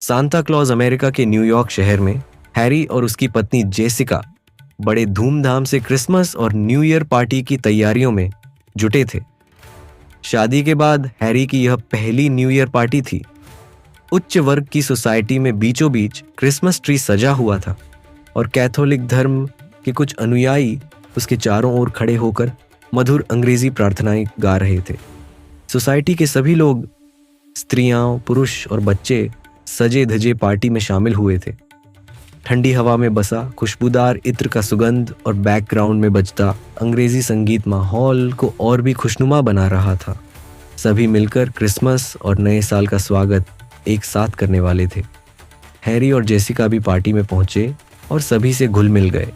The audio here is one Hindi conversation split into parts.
सांता क्लॉज अमेरिका के न्यूयॉर्क शहर में हैरी और उसकी पत्नी जेसिका बड़े धूमधाम से क्रिसमस और न्यू ईयर पार्टी की तैयारियों में जुटे थे। शादी के बाद हैरी की यह पहली न्यू ईयर पार्टी थी। उच्च वर्ग की सोसाइटी में बीचों बीच क्रिसमस ट्री सजा हुआ था और कैथोलिक धर्म के कुछ अनुयायी उसके चारों ओर खड़े होकर मधुर अंग्रेजी प्रार्थनाएं गा रहे थे। सोसाइटी के सभी लोग, स्त्रियां, पुरुष और बच्चे सजे धजे पार्टी में शामिल हुए थे। ठंडी हवा में बसा खुशबूदार इत्र का सुगंध और बैकग्राउंड में बजता अंग्रेजी संगीत माहौल को और भी खुशनुमा बना रहा था। सभी मिलकर क्रिसमस और नए साल का स्वागत एक साथ करने वाले थे। हैरी और जेसिका भी पार्टी में पहुंचे और सभी से घुल मिल गए।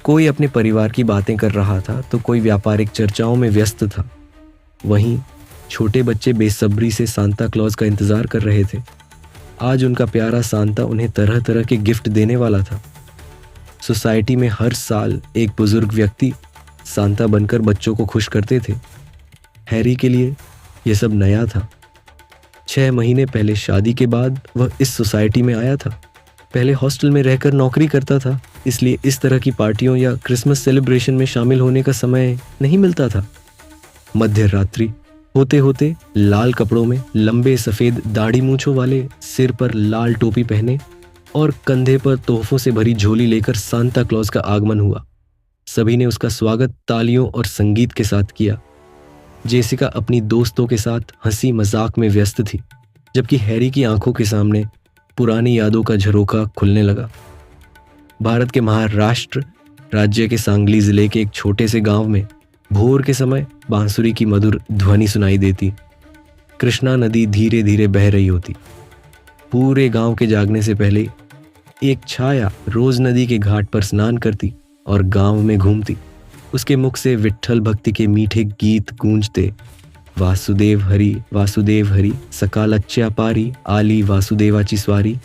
कोई अपने परिवार की बातें कर रहा था तो कोई व्यापारिक चर्चाओं में व्यस्त था। वहीं छोटे बच्चे बेसब्री से सांता क्लॉज का इंतजार कर रहे थे। आज उनका प्यारा सांता उन्हें तरह तरह के गिफ्ट देने वाला था। सोसाइटी में हर साल एक बुजुर्ग व्यक्ति सांता बनकर बच्चों को खुश करते थे। हैरी के लिए यह सब नया था। 6 महीने पहले शादी के बाद वह इस सोसाइटी में आया था। पहले हॉस्टल में रहकर नौकरी करता था, इसलिए इस तरह की पार्टियों या क्रिसमस सेलिब्रेशन में शामिल होने का समय नहीं मिलता था। मध्य रात्रि होते होते लाल कपड़ों में, लंबे सफेद दाढ़ी मूंछों वाले, सिर पर लाल टोपी पहने और कंधे पर तोहफों से भरी झोली लेकर सांता क्लॉज का आगमन हुआ। सभी ने उसका स्वागत तालियों और संगीत के साथ किया। जेसिका अपनी दोस्तों के साथ हंसी मजाक में व्यस्त थी, जबकि हैरी की आंखों के सामने पुरानी यादों का झरोखा खुलने लगा। भारत के महाराष्ट्र राज्य के सांगली जिले के एक छोटे से गांव में भोर के समय बांसुरी की मधुर ध्वनि सुनाई देती। कृष्णा नदी धीरे धीरे बह रही होती। पूरे गांव के जागने से पहले एक छाया रोज नदी के घाट पर स्नान करती और गांव में घूमती। उसके मुख से विट्ठल भक्ति के मीठे गीत गूंजते। वासुदेव हरि सकालच्च्या पारी, आली वासुदेवाची स्वारी।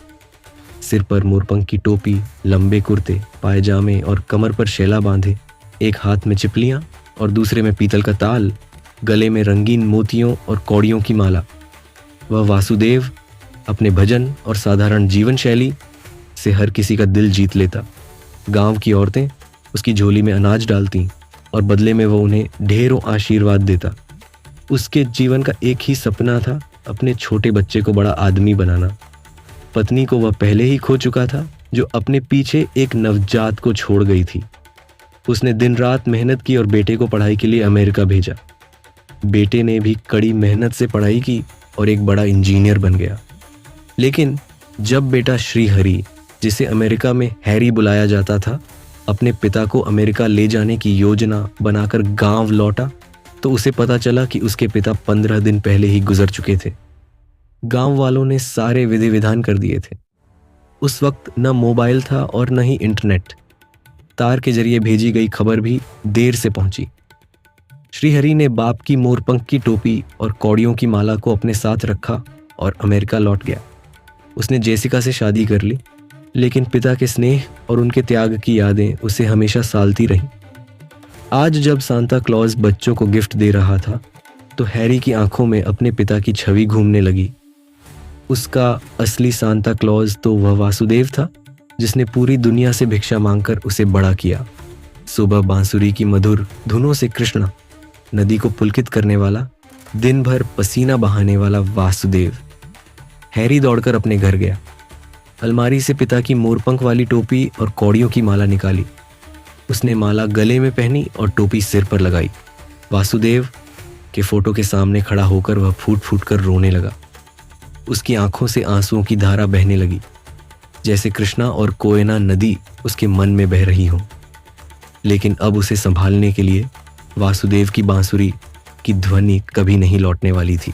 सिर पर मोरपंख की टोपी, लंबे कुर्ते पायजामे और कमर पर शैला बांधे, एक हाथ में चिपलियां और दूसरे में पीतल का ताल, गले में रंगीन मोतियों और कौड़ियों की माला। वह वासुदेव अपने भजन और साधारण जीवन शैली से हर किसी का दिल जीत लेता। गांव की औरतें उसकी झोली में अनाज डालती और बदले में वह उन्हें ढेरों आशीर्वाद देता। उसके जीवन का एक ही सपना था, अपने छोटे बच्चे को बड़ा आदमी बनाना। पत्नी को वह पहले ही खो चुका था, जो अपने पीछे एक नवजात को छोड़ गई थी। उसने दिन रात मेहनत की और बेटे को पढ़ाई के लिए अमेरिका भेजा। बेटे ने भी कड़ी मेहनत से पढ़ाई की और एक बड़ा इंजीनियर बन गया। लेकिन जब बेटा श्रीहरि, जिसे अमेरिका में हैरी बुलाया जाता था, अपने पिता को अमेरिका ले जाने की योजना बनाकर गांव लौटा, तो उसे पता चला कि उसके पिता 15 दिन पहले ही गुजर चुके थे। गांव वालों ने सारे विधि विधान कर दिए थे। उस वक्त न मोबाइल था और न ही इंटरनेट। तार के जरिए भेजी गई खबर भी देर से पहुंची। श्रीहरि ने बाप की मोरपंख की टोपी और कौड़ियों की माला को अपने साथ रखा और अमेरिका लौट गया। उसने जेसिका से शादी कर ली, लेकिन पिता के स्नेह और उनके त्याग की यादें उसे हमेशा सालती रहीं। आज जब सांता क्लॉज बच्चों को गिफ्ट दे रहा था, तो हैरी की आंखों में अपने पिता की छवि घूमने लगी। उसका असली सांता क्लॉज तो वह वासुदेव था, जिसने पूरी दुनिया से भिक्षा मांगकर उसे बड़ा किया। सुबह बांसुरी की मधुर धुनों से कृष्णा, नदी को पुलकित करने वाला, दिन भर पसीना बहाने वाला वासुदेव। हैरी दौड़कर अपने घर गया। अलमारी से पिता की मोरपंख वाली टोपी और कौड़ियों की माला निकाली। उसने माला गले में पहनी और टोपी सिर पर लगाई। वासुदेव के फोटो के सामने खड़ा होकर वह फूट फूट कर रोने लगा। उसकी आंखों से आंसुओं की धारा बहने लगी, जैसे कृष्णा और कोयना नदी उसके मन में बह रही हो। लेकिन अब उसे संभालने के लिए वासुदेव की बांसुरी की ध्वनि कभी नहीं लौटने वाली थी।